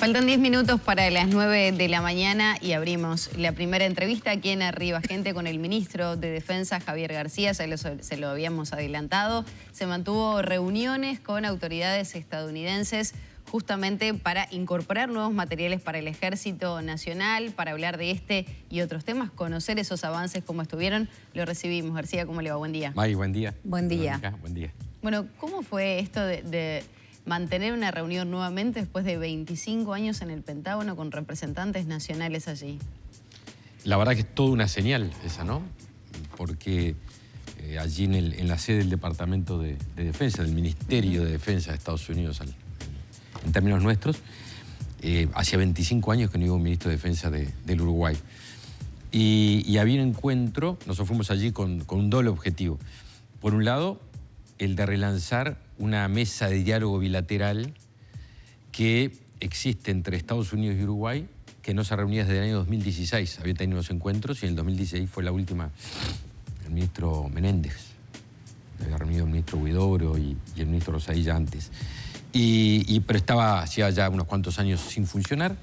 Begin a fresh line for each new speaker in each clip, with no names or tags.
Faltan 10 minutos para las 9 de la mañana y abrimos la primera entrevista aquí en Arriba Gente con el ministro de Defensa, Javier García. Se lo habíamos adelantado. Se mantuvo reuniones con autoridades estadounidenses justamente para incorporar nuevos materiales para el Ejército Nacional, para hablar de este y otros temas, conocer esos avances, cómo estuvieron. Lo recibimos. García, ¿cómo le va? Buen día.
May, buen día.
Buen día.
Buen día.
Bueno, ¿cómo fue esto de mantener una reunión nuevamente después de 25 años en el Pentágono con representantes nacionales allí?
La verdad que es toda una señal esa, ¿no? Porque allí en la sede del Departamento de Defensa, del Ministerio de Defensa de Estados Unidos, en términos nuestros, hacía 25 años que no iba un ministro de Defensa del Uruguay. Y había un encuentro, nosotros fuimos allí con un doble objetivo. Por un lado, el de relanzar una mesa de diálogo bilateral que existe entre Estados Unidos y Uruguay, que no se reunía desde el año 2016. Había tenido unos encuentros y en el 2016 fue la última, el ministro Menéndez. Había reunido el ministro Huidobro y el ministro Rosadilla antes. Pero estaba hacía ya unos cuantos años sin funcionar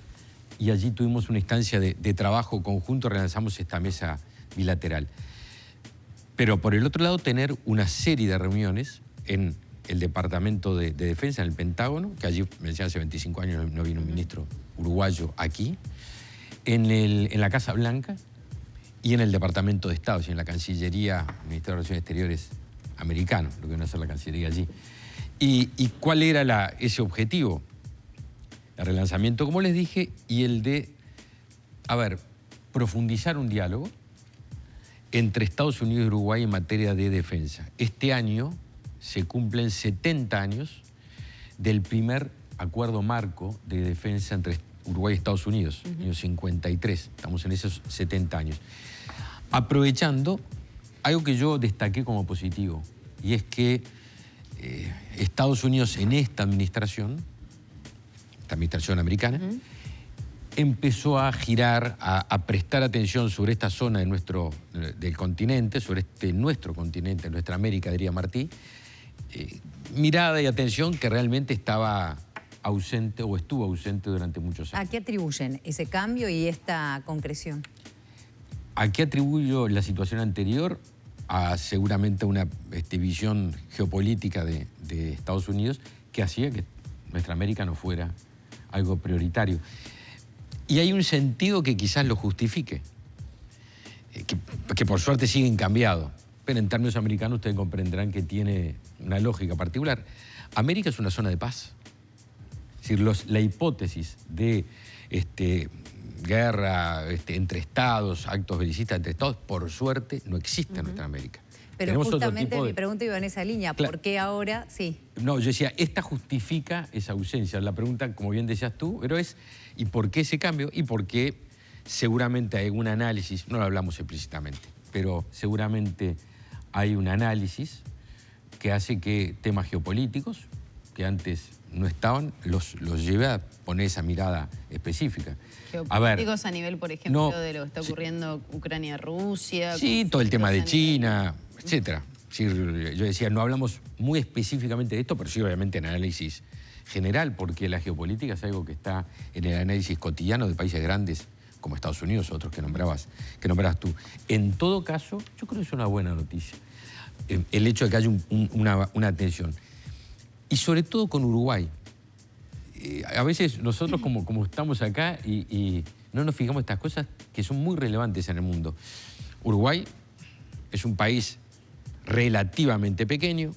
y allí tuvimos una instancia de trabajo conjunto, relanzamos esta mesa bilateral. Pero por el otro lado, tener una serie de reuniones en el Departamento de Defensa, en el Pentágono, que allí, me decía, hace 25 años no vino un ministro uruguayo aquí, en la Casa Blanca y en el Departamento de Estado, en la Cancillería, el Ministerio de Relaciones Exteriores americano, lo que viene a ser la Cancillería allí. ¿Y cuál era ese objetivo? El relanzamiento, como les dije, y el de, profundizar un diálogo entre Estados Unidos y Uruguay en materia de defensa. Este año se cumplen 70 años del primer acuerdo marco de defensa entre Uruguay y Estados Unidos, año 53. Estamos en esos 70 años. Aprovechando algo que yo destaqué como positivo, y es que Estados Unidos en esta administración americana, empezó a girar, a prestar atención sobre esta zona del continente, sobre nuestro continente, nuestra América, diría Martí, mirada y atención que realmente estaba ausente o estuvo ausente durante muchos años.
¿A qué atribuyen ese cambio y esta concreción?
¿A qué atribuyo la situación anterior? Seguramente una visión geopolítica de Estados Unidos que hacía que nuestra América no fuera algo prioritario. Y hay un sentido que quizás lo justifique, que por suerte siguen cambiados, pero en términos americanos ustedes comprenderán que tiene una lógica particular. América es una zona de paz. Es decir, la hipótesis de guerra entre estados, actos belicistas entre estados, por suerte no existe en nuestra América.
Pero
tenemos
justamente mi pregunta iba en esa línea, ¿por qué ahora sí?
No, yo decía, esta justifica esa ausencia. La pregunta, como bien decías tú, pero es, ¿y por qué ese cambio? Y por qué seguramente hay un análisis, no lo hablamos explícitamente, pero seguramente hay un análisis que hace que temas geopolíticos, que antes no estaban, los lleve a poner esa mirada específica.
Geopolíticos a nivel, por ejemplo, de lo que está ocurriendo Ucrania-Rusia.
Sí, todo el tema de China, etcétera. Sí, yo decía, no hablamos muy específicamente de esto, pero sí obviamente en análisis general, porque la geopolítica es algo que está en el análisis cotidiano de países grandes como Estados Unidos, otros que nombrabas tú. En todo caso, yo creo que es una buena noticia el hecho de que haya una atención. Y sobre todo con Uruguay. A veces nosotros como estamos acá y no nos fijamos en estas cosas que son muy relevantes en el mundo. Uruguay es un país relativamente pequeño,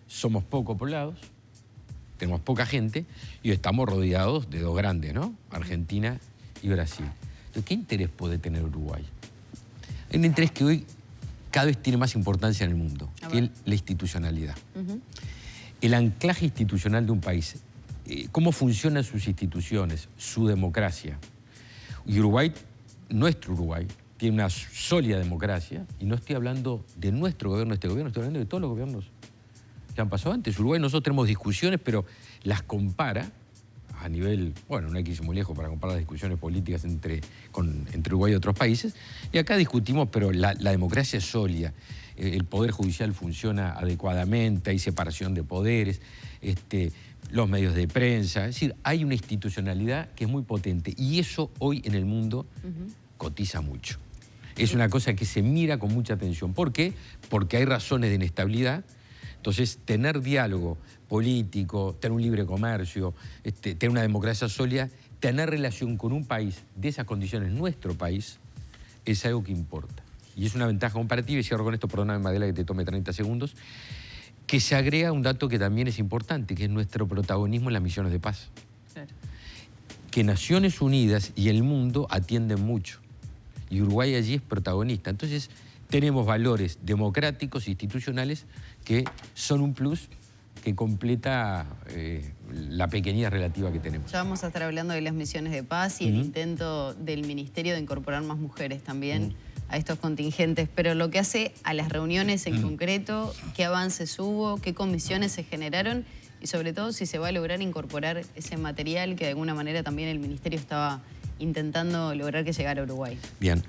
somos poco poblados, tenemos poca gente y estamos rodeados de dos grandes, ¿no? Argentina y Brasil. Entonces, ¿qué interés puede tener Uruguay? Hay un interés que hoy cada vez tiene más importancia en el mundo, que es la institucionalidad. El anclaje institucional de un país, cómo funcionan sus instituciones, su democracia. Y Uruguay, nuestro Uruguay, tiene una sólida democracia, y no estoy hablando de nuestro gobierno, estoy hablando de todos los gobiernos que han pasado antes. Uruguay, nosotros tenemos discusiones, pero las compara a nivel, bueno, no hay que irse muy lejos para comparar las discusiones políticas entre Uruguay y otros países, y acá discutimos, pero la democracia es sólida. El Poder Judicial funciona adecuadamente, hay separación de poderes, los medios de prensa. Es decir, hay una institucionalidad que es muy potente y eso hoy en el mundo cotiza mucho. Es una cosa que se mira con mucha atención. ¿Por qué? Porque hay razones de inestabilidad. Entonces, tener diálogo político, tener un libre comercio, tener una democracia sólida, tener relación con un país de esas condiciones, nuestro país, es algo que importa. Y es una ventaja comparativa, y cierro con esto, perdóname Madela que te tome 30 segundos, que se agrega un dato que también es importante, que es nuestro protagonismo en las misiones de paz.
Claro.
Que Naciones Unidas y el mundo atienden mucho. Y Uruguay allí es protagonista. Entonces, tenemos valores democráticos, institucionales, que son un plus que completa la pequeñez relativa que tenemos.
Ya vamos a estar hablando de las misiones de paz y el intento del Ministerio de incorporar más mujeres también a estos contingentes, pero lo que hace a las reuniones en concreto, qué avances hubo, qué comisiones se generaron y sobre todo si se va a lograr incorporar ese material que de alguna manera también el Ministerio estaba intentando lograr que llegara a Uruguay.
Bien.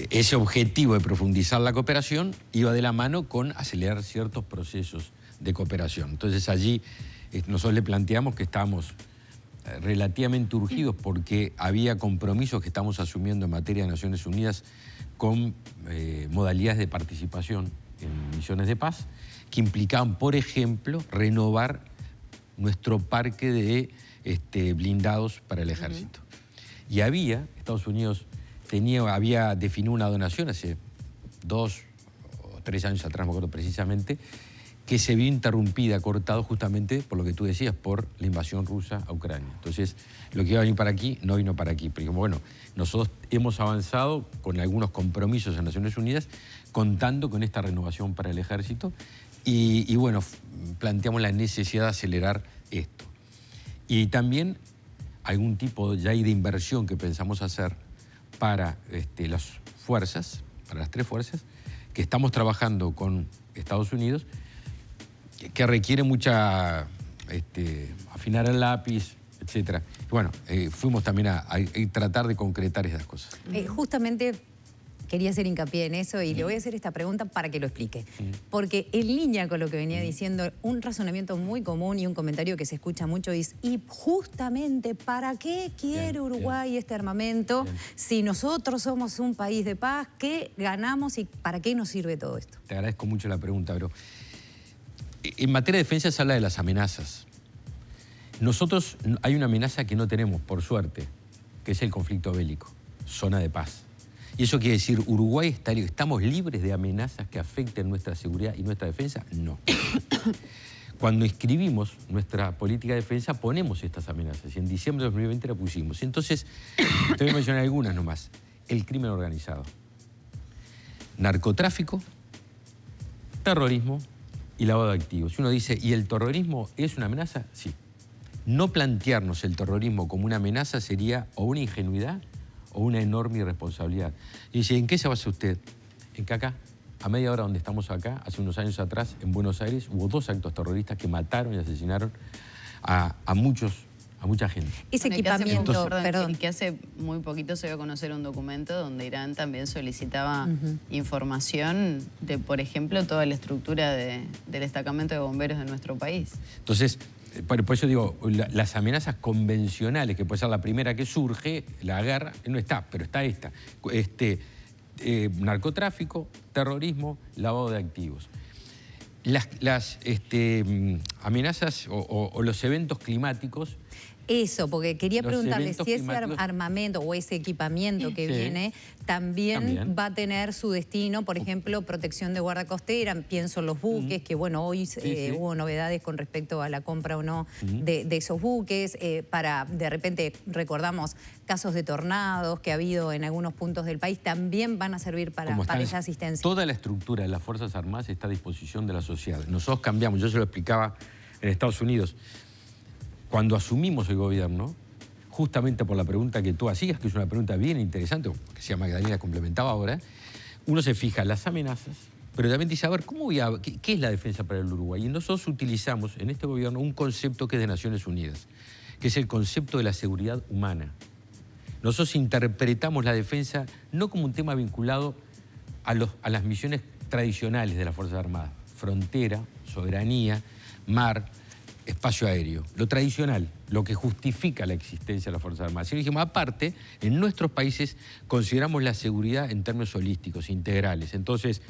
Ese objetivo de profundizar la cooperación iba de la mano con acelerar ciertos procesos de cooperación. Entonces allí nosotros le planteamos que estábamos relativamente urgidos porque había compromisos que estamos asumiendo en materia de Naciones Unidas con modalidades de participación en misiones de paz que implicaban, por ejemplo, renovar nuestro parque de blindados para el ejército. Y Estados Unidos había definido una donación hace 2 o 3 años atrás, me acuerdo precisamente, que se vio interrumpida, cortado justamente por lo que tú decías, por la invasión rusa a Ucrania. Entonces, lo que iba a venir para aquí, no vino para aquí. Pero bueno, nosotros hemos avanzado con algunos compromisos en Naciones Unidas, contando con esta renovación para el ejército, y bueno, planteamos la necesidad de acelerar esto. Y también algún tipo ya de inversión que pensamos hacer para las fuerzas, para las 3 fuerzas, que estamos trabajando con Estados Unidos, que requiere mucha afinar el lápiz, etc. Bueno, fuimos también a tratar de concretar esas cosas.
Justamente quería hacer hincapié en eso y le voy a hacer esta pregunta para que lo explique. Porque en línea con lo que venía diciendo, un razonamiento muy común y un comentario que se escucha mucho es: ¿y justamente para qué quiere Uruguay este armamento? Si nosotros somos un país de paz, ¿qué ganamos y para qué nos sirve todo esto?
Te agradezco mucho la pregunta, pero en materia de defensa se habla de las amenazas. Nosotros hay una amenaza que no tenemos, por suerte, que es el conflicto bélico, zona de paz. ¿Y eso quiere decir Uruguay estamos libres de amenazas que afecten nuestra seguridad y nuestra defensa? No. Cuando escribimos nuestra política de defensa ponemos estas amenazas y en diciembre de 2020 la pusimos. Entonces, te voy a mencionar algunas nomás. El crimen organizado, narcotráfico, terrorismo y lavado de activos. Si uno dice, ¿y el terrorismo es una amenaza? Sí. No plantearnos el terrorismo como una amenaza sería o una ingenuidad o una enorme irresponsabilidad. Y dice, ¿en qué se basa usted? En que acá, a media hora donde estamos acá, hace unos años atrás, en Buenos Aires, hubo 2 actos terroristas que mataron y asesinaron a mucha gente.
Ese equipamiento,
perdón. Que hace muy poquito se dio a conocer un documento donde Irán también solicitaba información de, por ejemplo, toda la estructura del destacamento de bomberos de nuestro país.
Entonces, por eso digo, las amenazas convencionales, que puede ser la primera que surge, la guerra, no está, pero está esta. Narcotráfico, terrorismo, lavado de activos. Las amenazas o los eventos climáticos.
Eso, porque quería preguntarle si ese armamento o ese equipamiento que viene también va a tener su destino, por ejemplo, protección de guarda costera, pienso en los buques, que bueno, hoy hubo novedades con respecto a la compra o no de esos buques, para, de repente, recordamos casos de tornados que ha habido en algunos puntos del país, también van a servir para esa asistencia.
Toda la estructura de las Fuerzas Armadas está a disposición de la sociedad. Nosotros cambiamos, yo se lo explicaba en Estados Unidos. Cuando asumimos el gobierno, justamente por la pregunta que tú hacías, que es una pregunta bien interesante, que se llama Magdalena complementaba ahora, uno se fija en las amenazas, pero también dice, a ver, ¿qué es la defensa para el Uruguay? Y nosotros utilizamos en este gobierno un concepto que es de Naciones Unidas, que es el concepto de la seguridad humana. Nosotros interpretamos la defensa no como un tema vinculado a las misiones tradicionales de las Fuerzas Armadas, frontera, soberanía, mar, espacio aéreo, lo tradicional, lo que justifica la existencia de las Fuerzas Armadas. Y dijimos, aparte, en nuestros países consideramos la seguridad en términos holísticos, integrales. Entonces,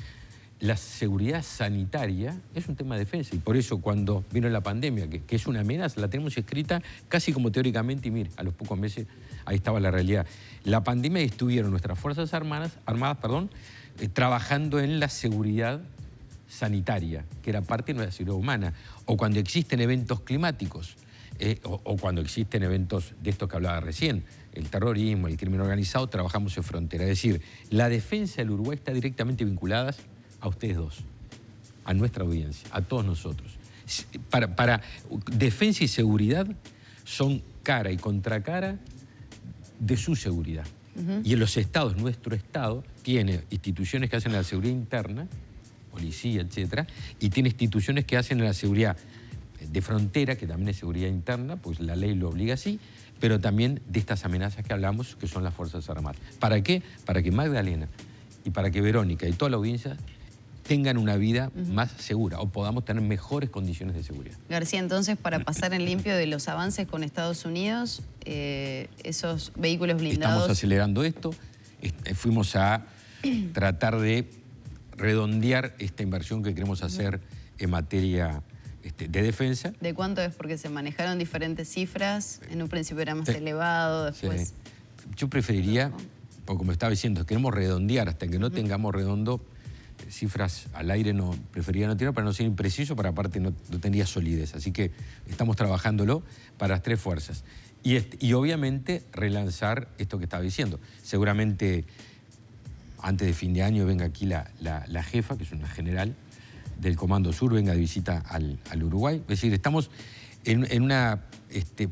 la seguridad sanitaria es un tema de defensa y por eso cuando vino la pandemia, que es una amenaza, la tenemos escrita casi como teóricamente y mire, a los pocos meses ahí estaba la realidad. La pandemia estuvieron nuestras Fuerzas Armadas, trabajando en la seguridad sanitaria, que era parte de nuestra seguridad humana, o cuando existen eventos climáticos, o cuando existen eventos de estos que hablaba recién, el terrorismo, el crimen organizado, trabajamos en frontera. Es decir, la defensa del Uruguay está directamente vinculada a ustedes dos, a nuestra audiencia, a todos nosotros. Para defensa y seguridad son cara y contracara de su seguridad. Y en los estados, nuestro estado tiene instituciones que hacen la seguridad interna, policía, etcétera, y tiene instituciones que hacen la seguridad de frontera, que también es seguridad interna, pues la ley lo obliga así, pero también de estas amenazas que hablamos, que son las Fuerzas Armadas. ¿Para qué? Para que Magdalena y para que Verónica y toda la audiencia tengan una vida más segura o podamos tener mejores condiciones de seguridad.
García, entonces, para pasar en limpio de los avances con Estados Unidos, esos vehículos blindados...
Estamos acelerando esto, fuimos a tratar de redondear esta inversión que queremos hacer en materia de defensa.
¿De cuánto es? Porque se manejaron diferentes cifras, en un principio era más elevado, después...
Sí. Yo preferiría, porque como estaba diciendo, queremos redondear, hasta que no tengamos redondo, cifras al aire preferiría no tirar para no ser impreciso, para aparte no tendría solidez. Así que estamos trabajándolo para las tres fuerzas. Y obviamente relanzar esto que estaba diciendo. Seguramente antes de fin de año venga aquí la jefa, que es una general del Comando Sur, venga de visita al Uruguay. Es decir, estamos en una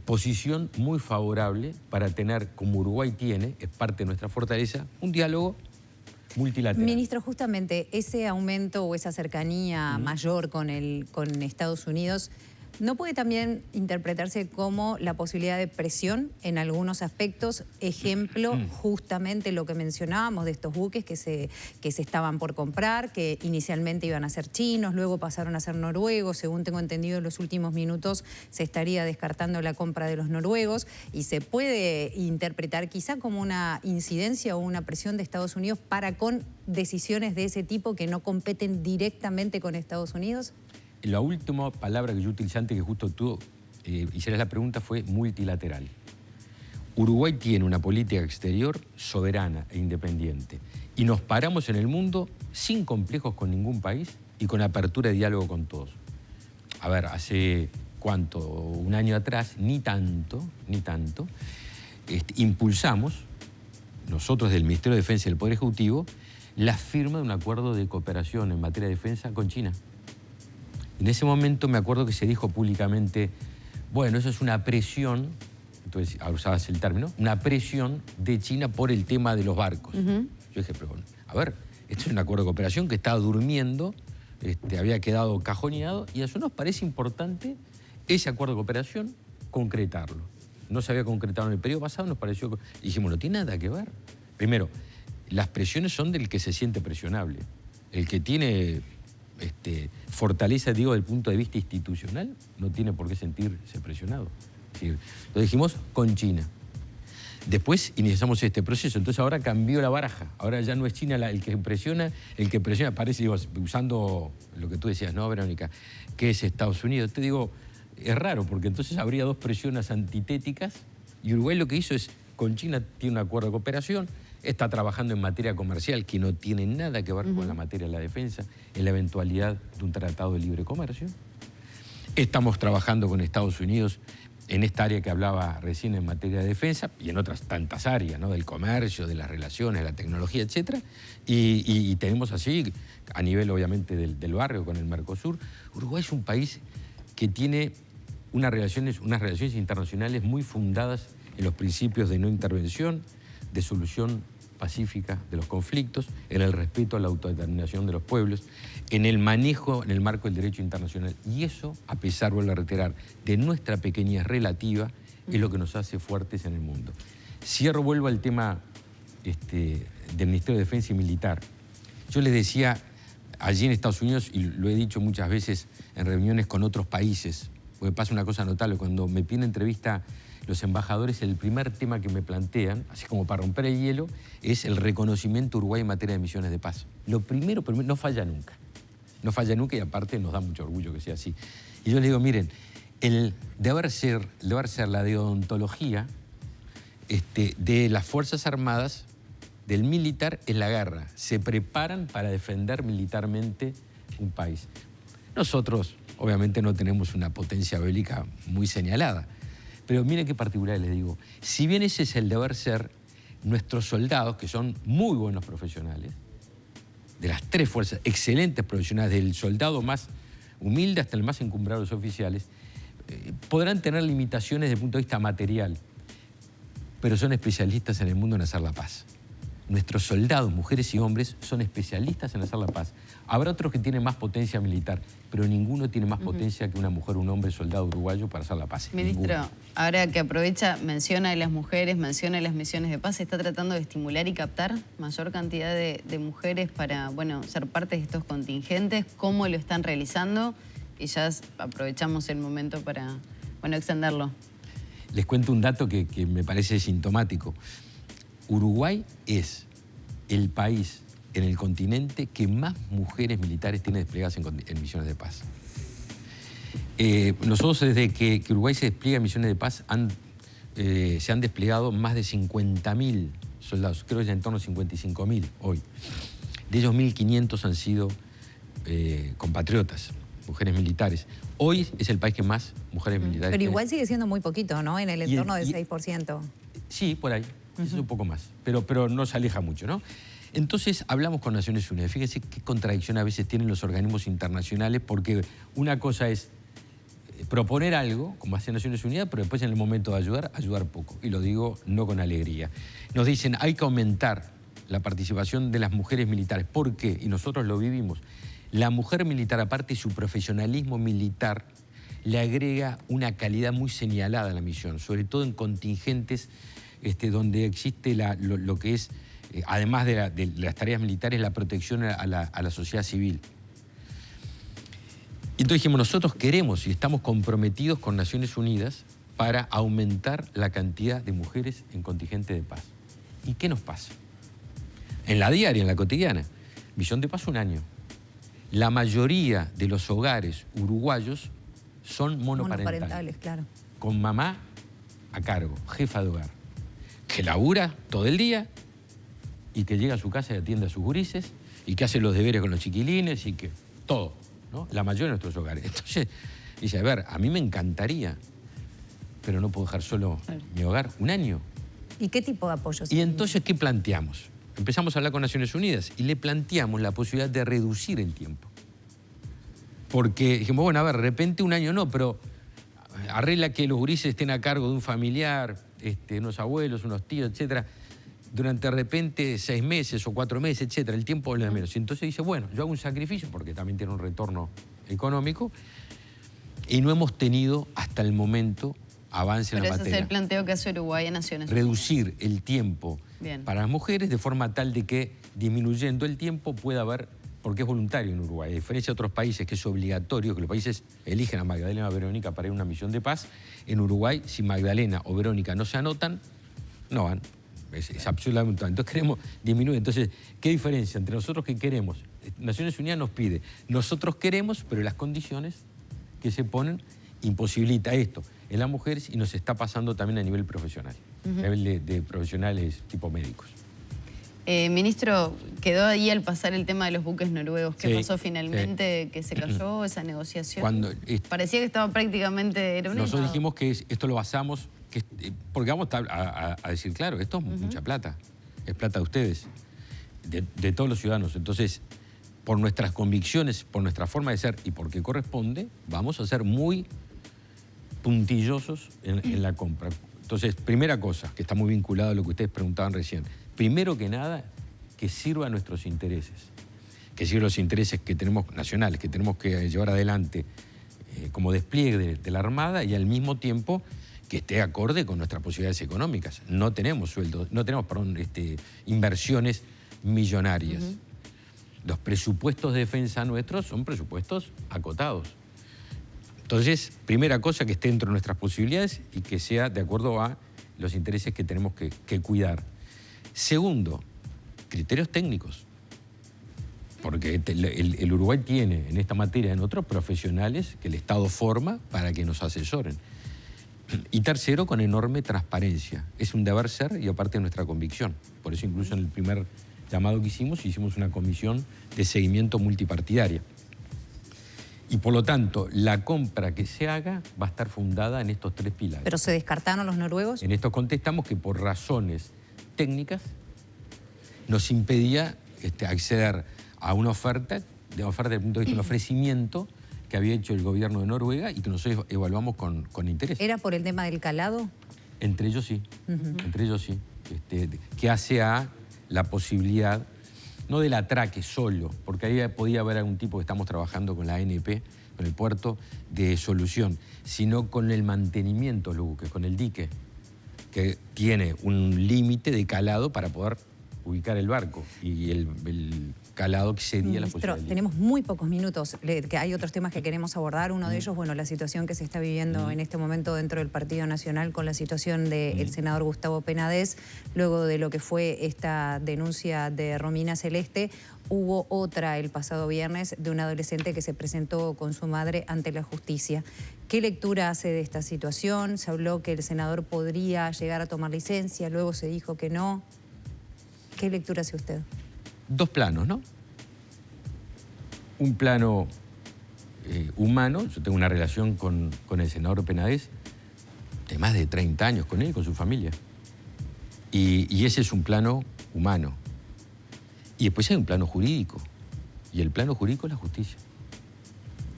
posición muy favorable para tener, como Uruguay tiene, es parte de nuestra fortaleza, un diálogo multilateral.
Ministro, justamente ese aumento o esa cercanía mayor con Estados Unidos, ¿no puede también interpretarse como la posibilidad de presión en algunos aspectos? Ejemplo, justamente lo que mencionábamos de estos buques que se estaban por comprar, que inicialmente iban a ser chinos, luego pasaron a ser noruegos. Según tengo entendido, en los últimos minutos se estaría descartando la compra de los noruegos y se puede interpretar quizá como una incidencia o una presión de Estados Unidos para con decisiones de ese tipo que no competen directamente con Estados Unidos.
La última palabra que yo utilicé antes que justo tú hicieras la pregunta fue multilateral. Uruguay tiene una política exterior soberana e independiente y nos paramos en el mundo sin complejos con ningún país y con apertura de diálogo con todos. A ver, hace ¿cuánto? Un año atrás, ni tanto, impulsamos, nosotros del Ministerio de Defensa y del Poder Ejecutivo, la firma de un acuerdo de cooperación en materia de defensa con China. En ese momento me acuerdo que se dijo públicamente, bueno, eso es una presión, entonces usabas el término, una presión de China por el tema de los barcos. Yo dije, pero bueno, a ver, esto es un acuerdo de cooperación que estaba durmiendo, había quedado cajoneado y a eso nos parece importante ese acuerdo de cooperación, concretarlo. No se había concretado en el periodo pasado, nos pareció... Y dijimos, no tiene nada que ver. Primero, las presiones son del que se siente presionable. El que tiene... fortaleza, digo, desde el punto de vista institucional, no tiene por qué sentirse presionado. Es decir, lo dijimos con China. Después iniciamos este proceso, entonces ahora cambió la baraja. Ahora ya no es China el que presiona, parece, digo, usando lo que tú decías, ¿no, Verónica? Que es Estados Unidos. Te digo, es raro, porque entonces habría dos presiones antitéticas y Uruguay lo que hizo es, con China tiene un acuerdo de cooperación, está trabajando en materia comercial que no tiene nada que ver con la materia de la defensa, en la eventualidad de un tratado de libre comercio. Estamos trabajando con Estados Unidos en esta área que hablaba recién en materia de defensa y en otras tantas áreas, ¿no? Del comercio, de las relaciones, de la tecnología, etc. Y tenemos así, a nivel obviamente del barrio con el Mercosur, Uruguay es un país que tiene unas relaciones internacionales muy fundadas en los principios de no intervención, de solución pacífica de los conflictos, en el respeto a la autodeterminación de los pueblos, en el manejo, en el marco del derecho internacional. Y eso, a pesar, vuelvo a reiterar, de nuestra pequeñez relativa, es lo que nos hace fuertes en el mundo. Vuelvo al tema del Ministerio de Defensa y Militar. Yo les decía allí en Estados Unidos, y lo he dicho muchas veces en reuniones con otros países, porque pasa una cosa notable, cuando me piden entrevista los embajadores, el primer tema que me plantean, así como para romper el hielo, es el reconocimiento Uruguay en materia de misiones de paz. Lo primero, no falla nunca. No falla nunca y aparte nos da mucho orgullo que sea así. Y yo les digo, miren, el deber ser la deontología de las Fuerzas Armadas, del militar, es la guerra. Se preparan para defender militarmente un país. Nosotros, obviamente, no tenemos una potencia bélica muy señalada. Pero miren qué particular les digo. Si bien ese es el deber ser, nuestros soldados, que son muy buenos profesionales, de las tres fuerzas, excelentes profesionales, del soldado más humilde hasta el más encumbrado de los oficiales, podrán tener limitaciones desde el punto de vista material, pero son especialistas en el mundo en hacer la paz. Nuestros soldados, mujeres y hombres, son especialistas en hacer la paz. Habrá otros que tienen más potencia militar, pero ninguno tiene más potencia que una mujer, un hombre, soldado uruguayo para hacer la paz.
Ministro, ninguno. Ahora que aprovecha, menciona a las mujeres, menciona las misiones de paz, ¿se está tratando de estimular y captar mayor cantidad de mujeres para, bueno, ser parte de estos contingentes? ¿Cómo lo están realizando? Y ya aprovechamos el momento para, bueno, extenderlo.
Les cuento un dato que me parece sintomático. Uruguay es el país en el continente que más mujeres militares tiene desplegadas en misiones de paz. Nosotros desde que Uruguay se despliega en misiones de paz se han desplegado más de 50.000 soldados, creo que ya en torno a 55.000 hoy. De ellos 1.500 han sido compatriotas, mujeres militares. Hoy es el país que más mujeres militares
Pero
tiene.
igual sigue siendo muy poquito, ¿no? En el entorno del 6%.
Sí, por ahí. Eso es un poco más, pero no se aleja mucho, ¿no? Entonces hablamos con Naciones Unidas. Fíjense qué contradicción a veces tienen los organismos internacionales, porque una cosa es proponer algo, como hace Naciones Unidas, pero después en el momento de ayudar poco. Y lo digo no con alegría. Nos dicen, hay que aumentar la participación de las mujeres militares. ¿Por qué? Y nosotros lo vivimos. La mujer militar, aparte de su profesionalismo militar, le agrega una calidad muy señalada a la misión, sobre todo en contingentes donde existe lo que es, además de las tareas militares, la protección a la sociedad civil. Entonces dijimos, nosotros queremos y estamos comprometidos con Naciones Unidas para aumentar la cantidad de mujeres en contingente de paz. ¿Y qué nos pasa? En la diaria, en la cotidiana, misión de paz 1 año. La mayoría de los hogares uruguayos son monoparentales.
Monoparentales, claro.
Con mamá a cargo, jefa de hogar, que labura todo el día y que llega a su casa y atiende a sus gurises y que hace los deberes con los chiquilines y que todo, ¿no? La mayoría de nuestros hogares. Entonces, dice, a ver, a mí me encantaría, pero no puedo dejar solo mi hogar 1 año.
¿Y qué tipo de apoyo?
Y entonces, ¿qué planteamos? Empezamos a hablar con Naciones Unidas y le planteamos la posibilidad de reducir el tiempo. Porque dijimos, bueno, a ver, de repente 1 año no, pero arregla que los gurises estén a cargo de un familiar, unos abuelos, unos tíos, etcétera, durante de repente 6 meses o 4 meses, etcétera, el tiempo es menos. Y entonces dice, bueno, yo hago un sacrificio porque también tiene un retorno económico y no hemos tenido hasta el momento avance en la materia.
Pero ese es el planteo que hace Uruguay en Naciones Unidas.
Reducir el tiempo para las mujeres de forma tal de que disminuyendo el tiempo pueda haber, porque es voluntario en Uruguay, a diferencia de otros países que es obligatorio, que los países eligen a Magdalena o a Verónica para ir a una misión de paz. En Uruguay, si Magdalena o Verónica no se anotan, no van. Es absolutamente. Entonces queremos disminuir. Entonces, ¿qué diferencia entre nosotros que queremos? Naciones Unidas nos pide, nosotros queremos, pero las condiciones que se ponen imposibilita esto en las mujeres y nos está pasando también a nivel profesional, a nivel de profesionales tipo médicos.
Ministro, quedó ahí al pasar el tema de los buques noruegos. ¿Qué pasó finalmente? ¿Que se cayó esa negociación? Parecía que estaba prácamente...
Nosotros dijimos que esto lo basamos, porque vamos a decir, claro, esto es mucha plata, es plata de ustedes, de todos los ciudadanos. Entonces, por nuestras convicciones, por nuestra forma de ser y porque corresponde, vamos a ser muy puntillosos en la compra. Entonces, primera cosa, que está muy vinculado a lo que ustedes preguntaban recién. Primero que nada, que sirva a nuestros intereses. Que sirva a los intereses que tenemos nacionales, que tenemos que llevar adelante como despliegue de la Armada y al mismo tiempo que esté acorde con nuestras posibilidades económicas. No tenemos sueldos, no tenemos, inversiones millonarias. Los presupuestos de defensa nuestros son presupuestos acotados. Entonces, primera cosa, que esté dentro de nuestras posibilidades y que sea de acuerdo a los intereses que tenemos que cuidar. Segundo, criterios técnicos. Porque el Uruguay tiene en esta materia, en otros, profesionales que el Estado forma para que nos asesoren. Y tercero, con enorme transparencia. Es un deber ser y aparte de nuestra convicción. Por eso incluso en el primer llamado que hicimos una comisión de seguimiento multipartidaria. Y por lo tanto, la compra que se haga va a estar fundada en estos 3 pilares.
¿Pero se descartaron los noruegos?
En esto contestamos que por razones técnicas nos impedía acceder a una oferta desde el punto de vista de un ofrecimiento que había hecho el gobierno de Noruega y que nosotros evaluamos con interés.
¿Era por el tema del calado?
Entre ellos sí, entre ellos sí. Que hace a la posibilidad, no del atraque solo, porque ahí podía haber algún tipo, que estamos trabajando con la ANP, con el puerto, de solución, sino con el mantenimiento de los buques, con el dique, que tiene un límite de calado para poder ubicar el barco y el calado excedía la posibilidad.
Tenemos muy pocos minutos, que hay otros temas que queremos abordar. Uno de ellos, bueno, la situación que se está viviendo en este momento dentro del Partido Nacional con la situación del senador Gustavo Penades, luego de lo que fue esta denuncia de Romina Celeste. Hubo otra el pasado viernes de un adolescente que se presentó con su madre ante la justicia. ¿Qué lectura hace de esta situación? Se habló que el senador podría llegar a tomar licencia, luego se dijo que no. ¿Qué lectura hace usted?
2 planos, ¿no? Un plano humano. Yo tengo una relación con el senador Penades de más de 30 años con él y con su familia. Y ese es un plano humano. Y después hay un plano jurídico. Y el plano jurídico es la justicia.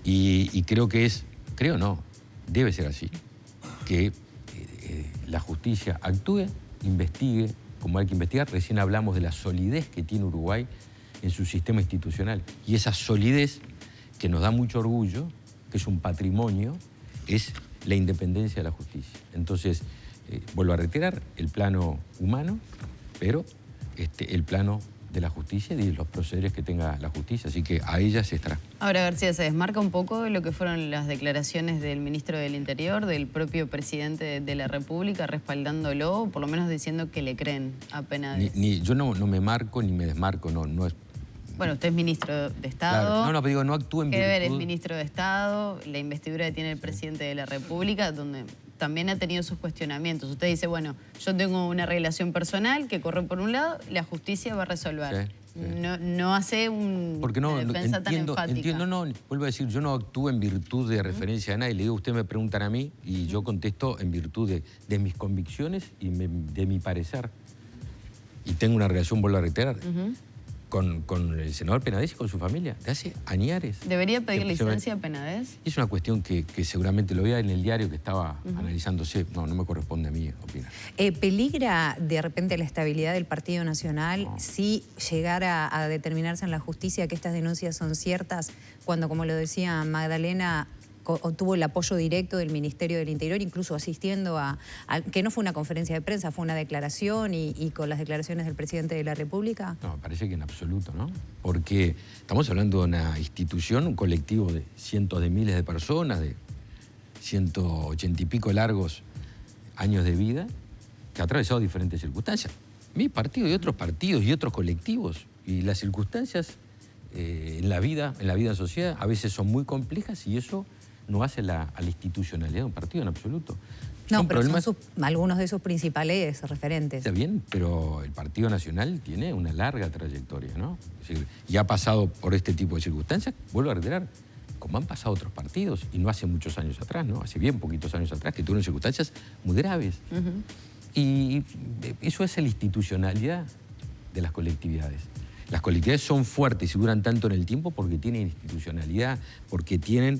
Y creo que debe ser así. Que la justicia actúe, investigue, como hay que investigar. Recién hablamos de la solidez que tiene Uruguay en su sistema institucional. Y esa solidez, que nos da mucho orgullo, que es un patrimonio, es la independencia de la justicia. Entonces, vuelvo a reiterar, el plano humano, pero el plano de la justicia y de los procederes que tenga la justicia. Así que a ella se estará.
Ahora, García, ¿se desmarca un poco de lo que fueron las declaraciones del ministro del Interior, del propio presidente de la República, respaldándolo, por lo menos diciendo que le creen a Penades?
Yo no me marco ni me desmarco, no es...
Bueno, usted es ministro de Estado.
Claro. No, pero digo, no actúe en virtud...
¿Qué ver? Es ministro de Estado, la investidura que tiene el presidente de la República, donde también ha tenido sus cuestionamientos. Usted dice, bueno, yo tengo una relación personal que corre por un lado, la justicia va a resolver. Sí. No hace una defensa tan enfática.
Vuelvo a decir, yo no actúo en virtud de referencia a nadie. Le digo, ustedes me preguntan a mí y yo contesto en virtud de mis convicciones y de mi parecer. Y tengo una relación, vuelvo a reiterar, con el senador Penades y con su familia, de hace añares.
¿Debería pedir licencia a Penades?
Es una cuestión que seguramente lo veía en el diario que estaba analizándose. No me corresponde a mí opinar.
¿Peligra de repente la estabilidad del Partido Nacional si llegara a determinarse en la justicia que estas denuncias son ciertas, cuando, como lo decía Magdalena, obtuvo el apoyo directo del Ministerio del Interior, incluso asistiendo que no fue una conferencia de prensa, fue una declaración y con las declaraciones del presidente de la República?
No, parece que en absoluto, ¿no? Porque estamos hablando de una institución, un colectivo de cientos de miles de personas, de 180 y pico largos años de vida, que ha atravesado diferentes circunstancias. Mi partido y otros partidos y otros colectivos. Y las circunstancias en la vida en sociedad a veces son muy complejas y eso no hace a la institucionalidad de un partido en absoluto.
No, pero son algunos de sus principales referentes.
Está bien, pero el Partido Nacional tiene una larga trayectoria, ¿no? Es decir, y ha pasado por este tipo de circunstancias, vuelvo a reiterar, como han pasado otros partidos, y no hace muchos años atrás, ¿no? Hace bien poquitos años atrás, que tuvieron circunstancias muy graves. Y eso es la institucionalidad de las colectividades. Las colectividades son fuertes y duran tanto en el tiempo porque tienen institucionalidad, porque tienen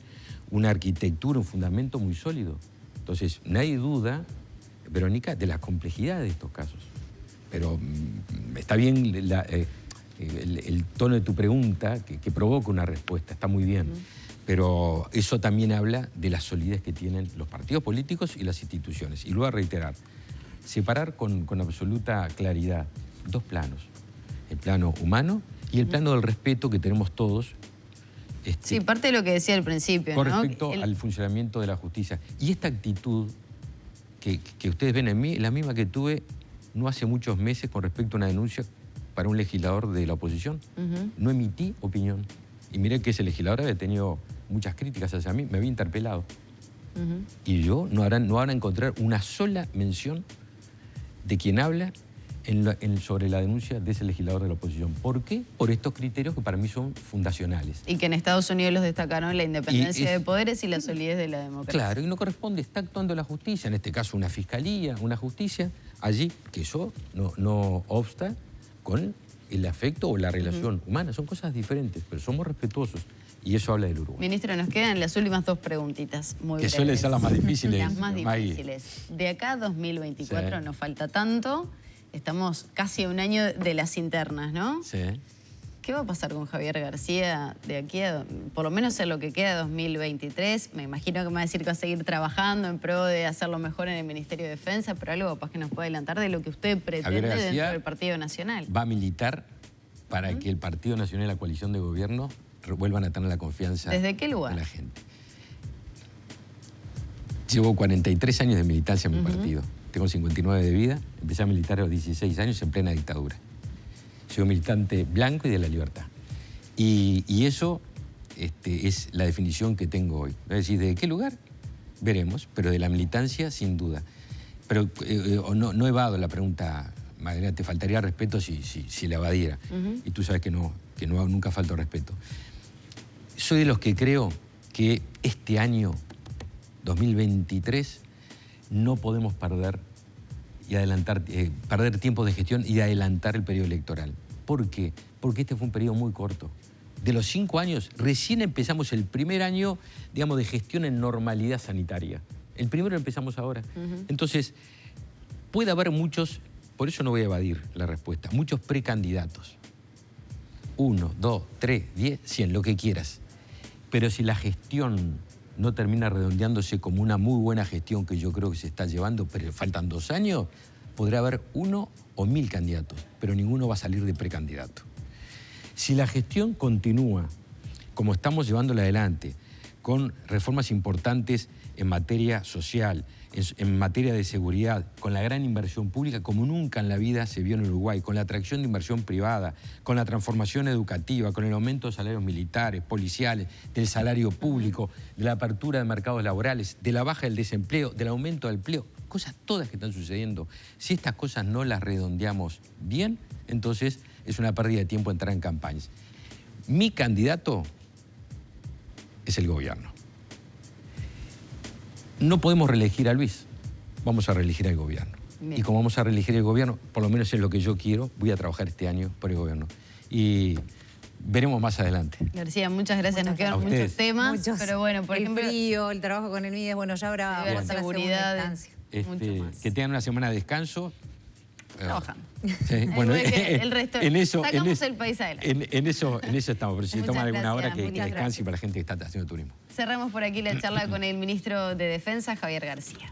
una arquitectura, un fundamento muy sólido. Entonces, nadie duda, Verónica, de la complejidad de estos casos. Pero está bien el tono de tu pregunta, que provoca una respuesta, está muy bien. Pero eso también habla de la solidez que tienen los partidos políticos y las instituciones. Y lo voy a reiterar, separar con absoluta claridad 2 planos. El plano humano y el plano del respeto que tenemos todos
Sí, parte de lo que decía al principio,
con respecto al funcionamiento de la justicia. Y esta actitud que ustedes ven en mí es la misma que tuve no hace muchos meses con respecto a una denuncia para un legislador de la oposición. No emití opinión. Y miré que ese legislador había tenido muchas críticas hacia mí, me había interpelado. Y yo no van a encontrar una sola mención de quien habla sobre la denuncia de ese legislador de la oposición. ¿Por qué? Por estos criterios que para mí son fundacionales.
Y que en Estados Unidos los destacaron la independencia de poderes y la solidez de la democracia.
Claro, y no corresponde, está actuando la justicia, en este caso una fiscalía, una justicia, allí, que eso no obsta con el afecto o la relación humana. Son cosas diferentes, pero somos respetuosos. Y eso habla del Uruguay.
Ministro, nos quedan las últimas 2 preguntitas muy breves.
Que suelen ser las más difíciles.
Las más difíciles. De acá a 2024 nos falta tanto. Estamos casi a un año de las internas, ¿no?
Sí.
¿Qué va a pasar con Javier García de aquí a, por lo menos en lo que queda de 2023? Me imagino que me va a decir que va a seguir trabajando en pro de hacerlo mejor en el Ministerio de Defensa, pero algo capaz que nos puede adelantar de lo que usted pretende dentro del Partido Nacional.
Va a militar para que el Partido Nacional y la coalición de gobierno vuelvan a tener la confianza
¿Desde qué lugar?
de la gente. Llevo 43 años de militancia en mi partido. Tengo 59 de vida. Empecé a militar a los 16 años en plena dictadura. Soy un militante blanco y de la libertad. Y eso es la definición que tengo hoy. Es decir, ¿de qué lugar? Veremos, pero de la militancia sin duda. Pero no evado la pregunta, Magdalena, te faltaría respeto si la evadiera. Y tú sabes que nunca falta respeto. Soy de los que creo que este año, 2023, no podemos perder tiempo de gestión y adelantar el periodo electoral. ¿Por qué? Porque este fue un periodo muy corto. De los 5 años, recién empezamos el primer año, digamos, de gestión en normalidad sanitaria. El primero empezamos ahora. Entonces, puede haber muchos, por eso no voy a evadir la respuesta, muchos precandidatos. 1, 2, 3, 10, 100, lo que quieras. Pero si la gestión no termina redondeándose como una muy buena gestión que yo creo que se está llevando, pero faltan 2 años, podrá haber 1 o 1000 candidatos, pero ninguno va a salir de precandidato. Si la gestión continúa como estamos llevándola adelante, con reformas importantes en materia social, en materia de seguridad, con la gran inversión pública como nunca en la vida se vio en Uruguay, con la atracción de inversión privada, con la transformación educativa, con el aumento de salarios militares, policiales, del salario público, de la apertura de mercados laborales, de la baja del desempleo, del aumento del empleo, cosas todas que están sucediendo. Si estas cosas no las redondeamos bien, entonces es una pérdida de tiempo entrar en campañas. Mi candidato es el gobierno. No podemos reelegir a Luis, vamos a reelegir al gobierno. Bien. Y como vamos a reelegir el gobierno, por lo menos es lo que yo quiero, voy a trabajar este año por el gobierno. Y veremos más adelante.
García, muchas gracias. Nos quedan muchos temas, pero bueno, por ejemplo...
El frío, el trabajo con el MIDES, bueno, ya habrá
la seguridad.
Que tengan una semana de descanso.
Trabajando.
Sí, bueno,
el resto, sacamos el país adelante.
En eso estamos, pero si toman alguna hora que descanse para la gente que está haciendo turismo.
Cerramos por aquí la charla con el ministro de Defensa, Javier García.